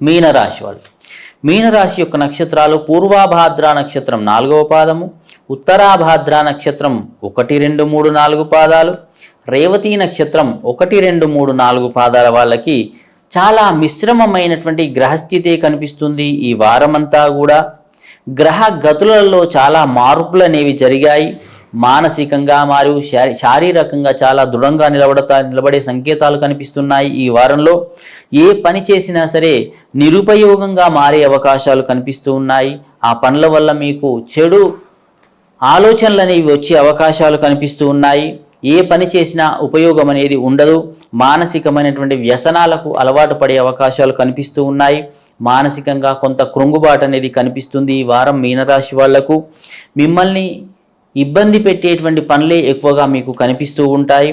మీనరాశి వాళ్ళు. మీనరాశి యొక్క నక్షత్రాలు పూర్వాభాద్ర నక్షత్రం 4వ పాదము, ఉత్తరాభాద్ర నక్షత్రం 1, 2, 3, 4 పాదాలు, రేవతి నక్షత్రం 1, 2, 3, 4 పాదాల వాళ్ళకి చాలా మిశ్రమమైనటువంటి గ్రహస్థితి కనిపిస్తుంది. ఈ వారమంతా కూడా గ్రహ గతులలో చాలా మార్పులు అనేవి జరిగాయి. మానసికంగా మరియు శారీరకంగా చాలా దృఢంగా నిలబడే సంకేతాలు కనిపిస్తున్నాయి. ఈ వారంలో ఏ పని చేసినా సరే నిరుపయోగంగా మారే అవకాశాలు కనిపిస్తూ ఉన్నాయి. ఆ పనుల వల్ల మీకు చెడు ఆలోచనలు అనేవి వచ్చే అవకాశాలు కనిపిస్తూ ఉన్నాయి. ఏ పని చేసినా ఉపయోగం అనేది ఉండదు. మానసికమైనటువంటి వ్యసనాలకు అలవాటు పడే అవకాశాలు కనిపిస్తూ ఉన్నాయి. మానసికంగా కొంత కృంగుబాటు అనేది కనిపిస్తుంది. ఈ వారం మీనరాశి వాళ్లకు మిమ్మల్ని ఇబ్బంది పెట్టేటువంటి పనులే ఎక్కువగా మీకు కనిపిస్తూ ఉంటాయి.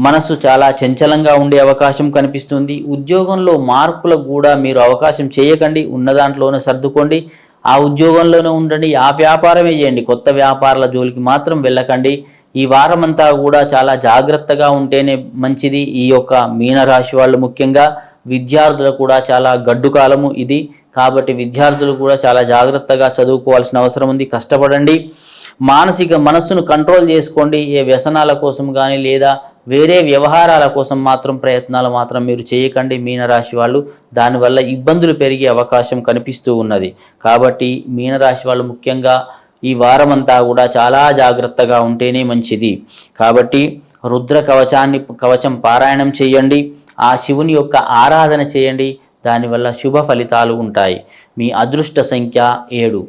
మనసు చాలా చంచలంగా ఉండే అవకాశం కనిపిస్తుంది. ఉద్యోగంలో మార్పులకు కూడా మీరు అవకాశం చేయకండి. ఉన్న దాంట్లోనే సర్దుకోండి. ఆ ఉద్యోగంలోనే ఉండండి. ఆ వ్యాపారమే చేయండి. కొత్త వ్యాపారాల జోలికి మాత్రం వెళ్ళకండి. ఈ వారమంతా కూడా చాలా జాగ్రత్తగా ఉంటేనే మంచిది. ఈ యొక్క మీనరాశి వాళ్ళు ముఖ్యంగా విద్యార్థులు కూడా చాలా గడ్డు కాలము ఇది. కాబట్టి విద్యార్థులు కూడా చాలా జాగ్రత్తగా చదువుకోవాల్సిన అవసరం ఉంది. కష్టపడండి. మనస్సును కంట్రోల్ చేసుకోండి. ఏ వ్యసనాల కోసం కానీ లేదా వేరే వ్యవహారాల కోసం మాత్రం ప్రయత్నాలు మాత్రం మీరు చేయకండి మీనరాశి వాళ్ళు. దానివల్ల ఇబ్బందులు పెరిగే అవకాశం కనిపిస్తూ ఉన్నది. కాబట్టి మీనరాశి వాళ్ళు ముఖ్యంగా ఈ వారమంతా కూడా చాలా జాగ్రత్తగా ఉంటేనే మంచిది. కాబట్టి రుద్ర కవచం పారాయణం చేయండి. ఆ శివుని యొక్క ఆరాధన చేయండి. దానివల్ల శుభ ఫలితాలు ఉంటాయి. మీ అదృష్ట సంఖ్య 7.